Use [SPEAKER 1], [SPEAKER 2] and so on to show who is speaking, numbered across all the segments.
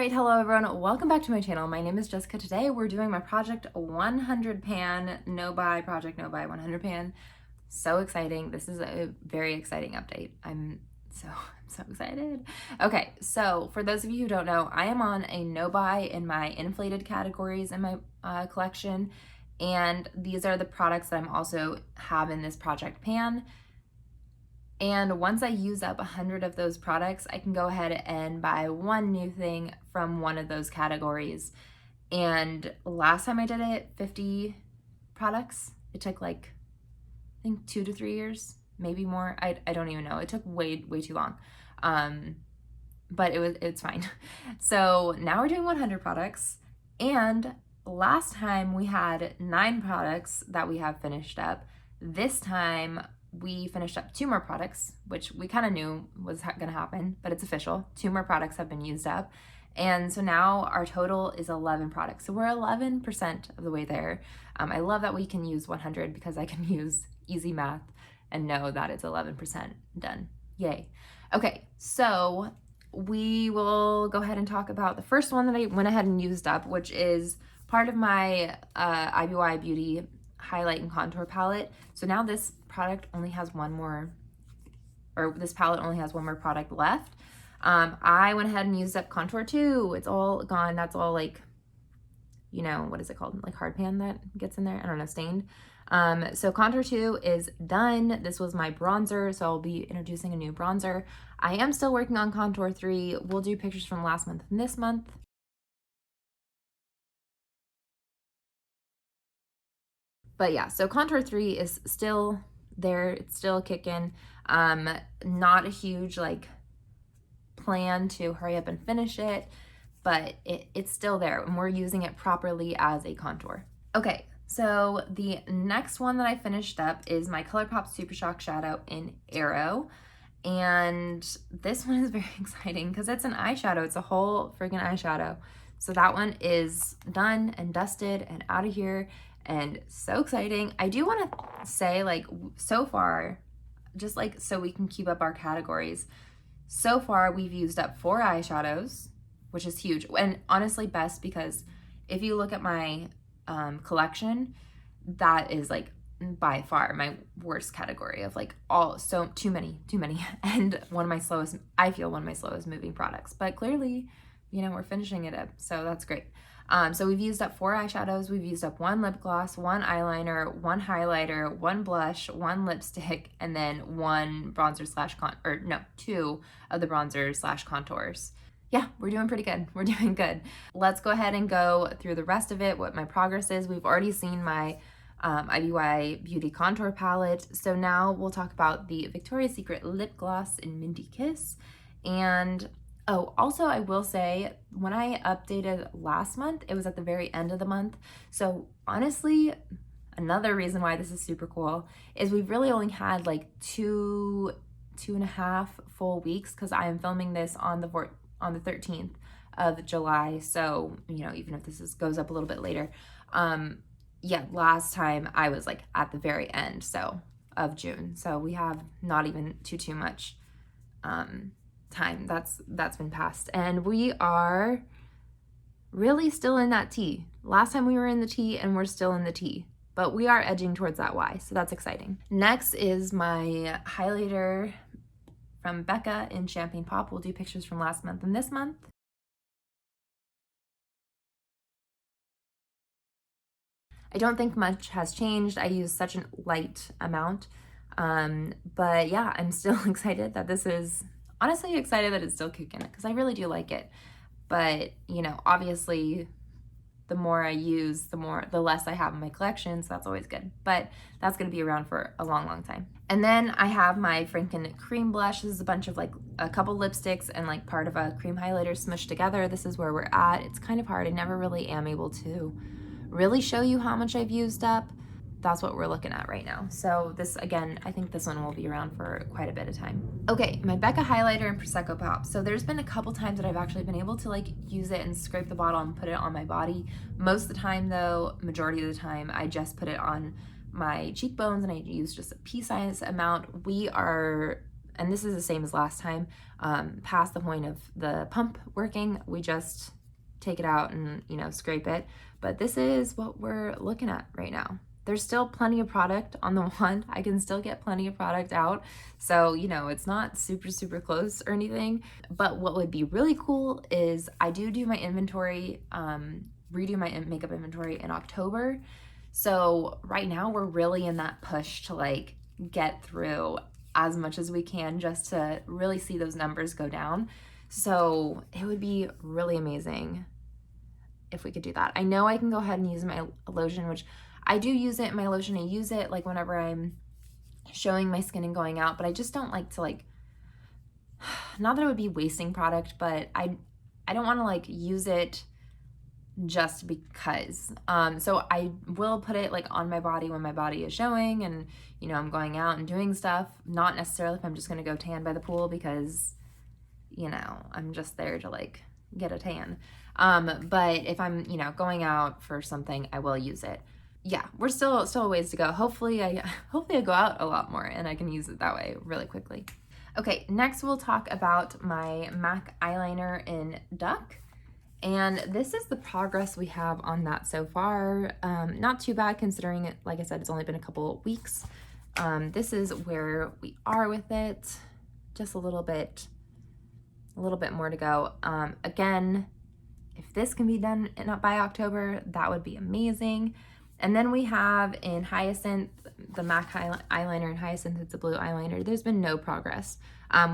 [SPEAKER 1] Alright, hello everyone. Welcome back to my channel. My name is Jessica. Today we're doing my project 100 pan, no buy project, no buy 100 pan. So exciting. This is a very exciting update. I'm so excited. Okay, so for those of you who don't know, I am on a no buy in my inflated categories in my collection. And these are the products that I'm also have in this project pan. And once I use up 100 of those products, I can go ahead and buy one new thing from one of those categories. And last time I did it, 50 products. It took like, I think 2 to 3 years, maybe more. I don't even know. It took way too long. But it's fine. So now we're doing 100 products. And last time we had 9 products that we have finished up. This time we finished up 2 more products, which we kind of knew was going to happen, but it's official. 2 more products have been used up. And so now our total is 11 products. So we're 11% of the way there. I love that we can use 100 because I can use easy math and know that it's 11% done. Yay. Okay, so we will go ahead and talk about the first one that I went ahead and used up, which is part of my IBY Beauty highlight and contour palette. So now this product only has one more, or this palette only has one more product left. I went ahead and used up Contour 2. It's all gone. That's all like, you know, what is it called? Like hard pan that gets in there? I don't know, stained. So Contour 2 is done. This was my bronzer, so I'll be introducing a new bronzer. I am still working on Contour 3. We'll do pictures from last month and this month. But yeah, so Contour 3 is still there. It's still kicking. Not a huge like plan to hurry up and finish it, but it's still there and we're using it properly as a contour. Okay, so the next one that I finished up is my ColourPop Super Shock Shadow in Arrow. And this one is very exciting because it's an eyeshadow. It's a whole freaking eyeshadow. So that one is done and dusted and out of here. And so exciting. I do want to say, like, so far, just like so we can keep up our categories, so far we've used up 4 eyeshadows, which is huge. And honestly best because if you look at my collection, that is like by far my worst category of like too many. And I feel one of my slowest moving products. But clearly, you know, we're finishing it up. So that's great. So we've used up 4 eyeshadows, we've used up 1 lip gloss, 1 eyeliner, 1 highlighter, 1 blush, 1 lipstick, and then 1 bronzer / 2 of the bronzers / contours. Yeah, we're doing pretty good. We're doing good. Let's go ahead and go through the rest of it, what my progress is. We've already seen my IBY Beauty Contour Palette. So now we'll talk about the Victoria's Secret Lip Gloss in Minty Kiss. And oh, also I will say, when I updated last month, it was at the very end of the month. So honestly, another reason why this is super cool is we've really only had like 2.5 full weeks because I am filming this on the 13th of July. So, you know, even if this goes up a little bit later, yeah, last time I was like at the very end, so of June. So we have not even too much time that's been passed, and we are really still in that T. Last time we were in the T and we're still in the T, but we are edging towards that Y, so that's exciting. Next is my highlighter from Becca in Champagne Pop. We'll do pictures from last month and this month. I don't think much has changed. I use such a light amount, but yeah, I'm still excited that this is, honestly excited that it's still kicking because I really do like it. But, you know, obviously the more I use, the less I have in my collection, so that's always good. But that's going to be around for a long time. And then I have my Franken cream blush. This is a bunch of like a couple lipsticks and like part of a cream highlighter smushed together. This is where we're at. It's kind of hard. I never really am able to really show you how much I've used up. That's what we're looking at right now. So this, again, I think this one will be around for quite a bit of time. Okay, my Becca highlighter in Prosecco Pop. So there's been a couple times that I've actually been able to like use it and scrape the bottle and put it on my body. Most of the time though, majority of the time, I just put it on my cheekbones and I use just a pea-sized amount. We are and this is the same as last time, past the point of the pump working, we just take it out and, you know, scrape it. But this is what we're looking at right now. There's still plenty of product on the wand. I can still get plenty of product out. So, you know, it's not super close or anything. But what would be really cool is I do my inventory, redo my makeup inventory in October. So right now we're really in that push to like get through as much as we can just to really see those numbers go down. So it would be really amazing if we could do that. I know I can go ahead and use my lotion, which I do use it. My lotion, I use it like whenever I'm showing my skin and going out, but I just don't like to like, not that it would be wasting product, but I don't want to like use it just because. So I will put it like on my body when my body is showing and, you know, I'm going out and doing stuff, not necessarily if I'm just going to go tan by the pool because, you know, I'm just there to like get a tan. But if I'm, you know, going out for something, I will use it. Yeah, we're still a ways to go. Hopefully I go out a lot more and I can use it that way really quickly. Okay, next we'll talk about my MAC eyeliner in Duck. And this is the progress we have on that so far. Not too bad considering it, like I said, it's only been a couple of weeks. This is where we are with it. Just a little bit more to go. Again, if this can be done by October, that would be amazing. And then we have in Hyacinth, the MAC eyeliner in Hyacinth, it's a blue eyeliner. There's been no progress,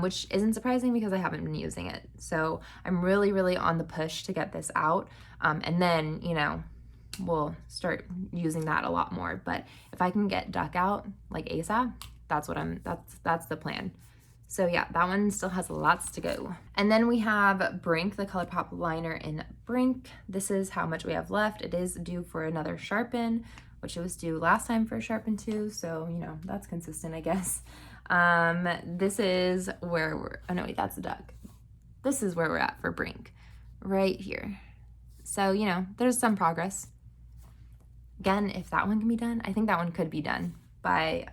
[SPEAKER 1] which isn't surprising because I haven't been using it. So I'm really on the push to get this out. And then, you know, we'll start using that a lot more. But if I can get Duck out like ASAP, that's the plan. So yeah, that one still has lots to go. And then we have Brink, the ColourPop liner in Brink. This is how much we have left. It is due for another sharpen, which it was due last time for a sharpen too. So, you know, that's consistent, I guess. This is where we're, oh no, wait, that's a Duck. This is where we're at for Brink, right here. So, you know, there's some progress. Again, if that one can be done, I think that one could be done by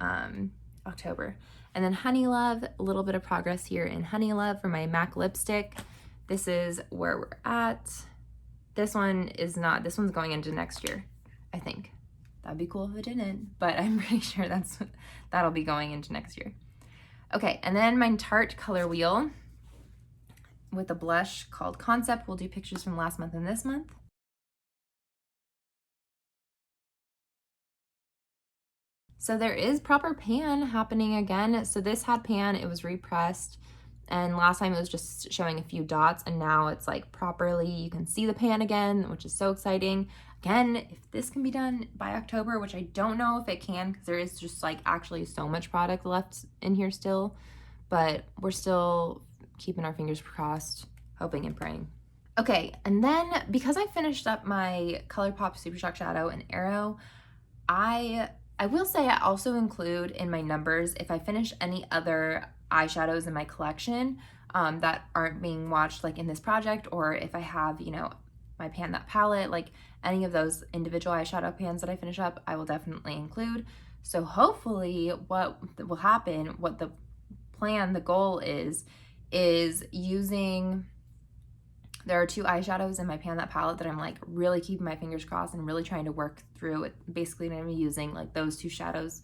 [SPEAKER 1] October. And then Honey Love, a little bit of progress here in Honey Love for my MAC lipstick. This is where we're at. This one is not, this one's going into next year, I think. That'd be cool if it didn't, but I'm pretty sure that'll be going into next year. Okay, and then my Tarte color wheel with a blush called Concept. We'll do pictures from last month and this month. So there is proper pan happening again. So this had pan, it was repressed, and last time it was just showing a few dots, and now it's like properly, you can see the pan again, which is so exciting. Again, if this can be done by October, which I don't know if it can, because there is just like actually so much product left in here still, but we're still keeping our fingers crossed, hoping and praying. Okay, and then because I finished up my ColourPop Super Shock Shadow and Arrow, I will say I also include in my numbers if I finish any other eyeshadows in my collection that aren't being watched like in this project, or if I have, you know, my Pan That palette, like any of those individual eyeshadow pans that I finish up, I will definitely include. So hopefully what will happen, what the plan, the goal is using, there are two eyeshadows in my Pan That palette that I'm like really keeping my fingers crossed and really trying to work through it. Basically, I'm using like those two shadows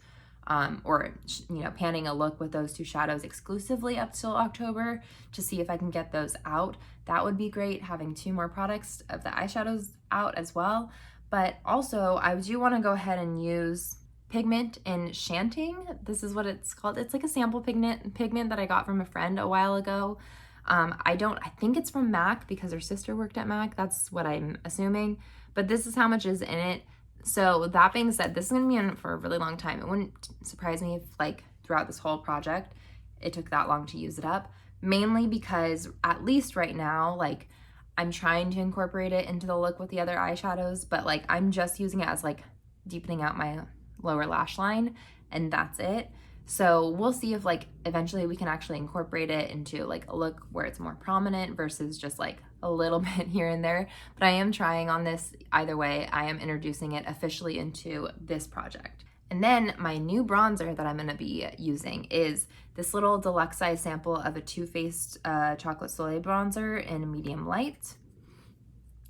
[SPEAKER 1] or, you know, panning a look with those two shadows exclusively up till October to see if I can get those out. That would be great, having two more products of the eyeshadows out as well. But also, I do want to go ahead and use pigment in Shanting. This is what it's called. It's like a sample pigment that I got from a friend a while ago. I think it's from MAC because her sister worked at MAC. That's what I'm assuming. But this is how much is in it. So that being said, this is going to be in it for a really long time. It wouldn't surprise me if like throughout this whole project, it took that long to use it up. Mainly because at least right now, like I'm trying to incorporate it into the look with the other eyeshadows, but like I'm just using it as like deepening out my lower lash line and that's it. So we'll see if like eventually we can actually incorporate it into like a look where it's more prominent versus just like a little bit here and there. But I am trying on this either way. I am introducing it officially into this project. And then my new bronzer that I'm gonna be using is this little deluxe size sample of a Too Faced Chocolate Soleil bronzer in medium light.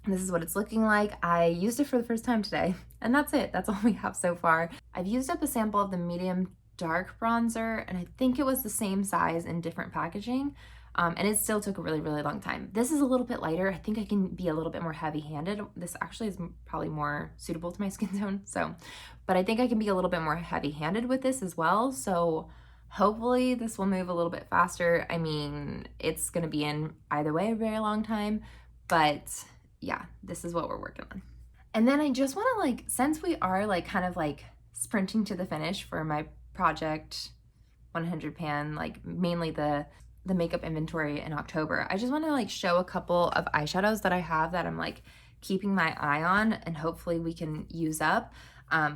[SPEAKER 1] And this is what it's looking like. I used it for the first time today, and that's it. That's all we have so far. I've used up a sample of the medium dark bronzer, and I think it was the same size in different packaging. And it still took a really, really long time. This is a little bit lighter. I think I can be a little bit more heavy-handed. This actually is probably more suitable to my skin tone, but I think I can be a little bit more heavy-handed with this as well. So hopefully this will move a little bit faster. I mean, it's gonna be in either way a very long time, but yeah, this is what we're working on. And then I just wanna since we are kind of sprinting to the finish for my project 100 pan, mainly the makeup inventory in October, I just wanna show a couple of eyeshadows that I have that I'm keeping my eye on, and hopefully we can use up,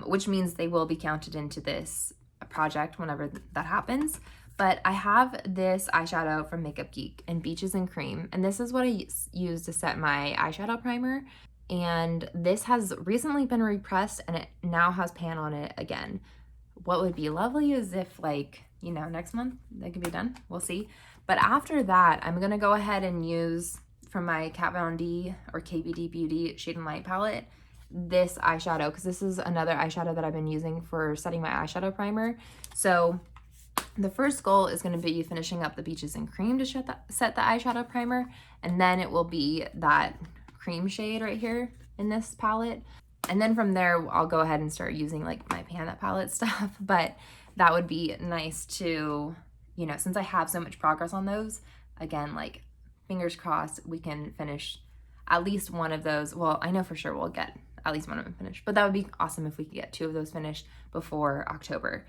[SPEAKER 1] which means they will be counted into this project whenever that happens. But I have this eyeshadow from Makeup Geek in Beaches and Cream, and this is what I use to set my eyeshadow primer. And this has recently been repressed, and it now has pan on it again. What would be lovely is if next month that could be done. We'll see. But after that, I'm gonna go ahead and use from my Kat Von D or KBD Beauty Shade and Light palette this eyeshadow, because this is another eyeshadow that I've been using for setting my eyeshadow primer. So the first goal is going to be finishing up the Beaches and Cream to set the eyeshadow primer, and then it will be that cream shade right here in this palette. And then from there, I'll go ahead and start using my pan palette stuff. But that would be nice to, since I have so much progress on those, again, fingers crossed we can finish at least one of those. Well, I know for sure we'll get at least one of them finished, but that would be awesome if we could get 2 of those finished before October,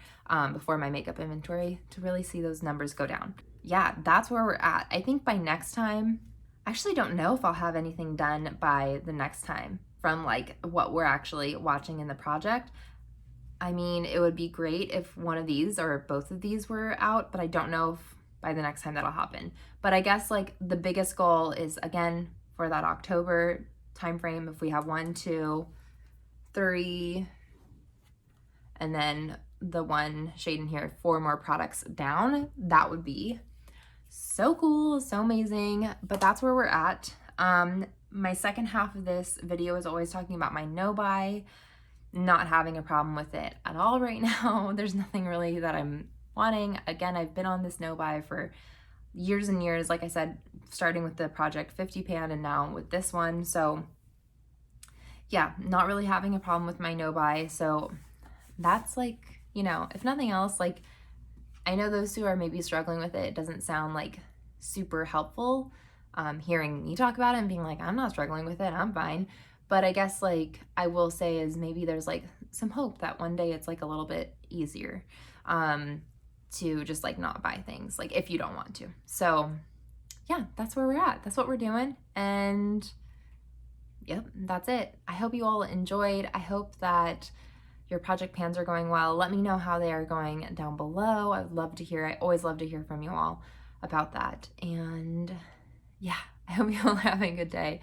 [SPEAKER 1] before my makeup inventory, to really see those numbers go down. Yeah, that's where we're at. I think by next time, I actually don't know if I'll have anything done by the next time from what we're actually watching in the project. I mean, it would be great if one of these or both of these were out, but I don't know if by the next time that'll happen. But I guess the biggest goal is, again, for that October timeframe, if we have 1, 2, 3, and then the one shade in here, 4 more products down, that would be so cool, so amazing. But that's where we're at. My second half of this video is always talking about my no buy, not having a problem with it at all right now. There's nothing really that I'm wanting. Again, I've been on this no buy for years and years, like I said, starting with the Project 50 pan and now with this one. So yeah, not really having a problem with my no buy. So that's if nothing else, I know those who are maybe struggling with it doesn't sound super helpful, hearing me talk about it and being I'm not struggling with it, I'm fine. But I guess I will say is maybe there's some hope that one day it's a little bit easier to just not buy things if you don't want to. So yeah, that's where we're at. That's what we're doing. And yep, that's it. I hope you all enjoyed. I hope that your project pans are going well. Let me know how they are going down below. I would love to hear. I always love to hear from you all about that. And yeah, I hope you all have a good day.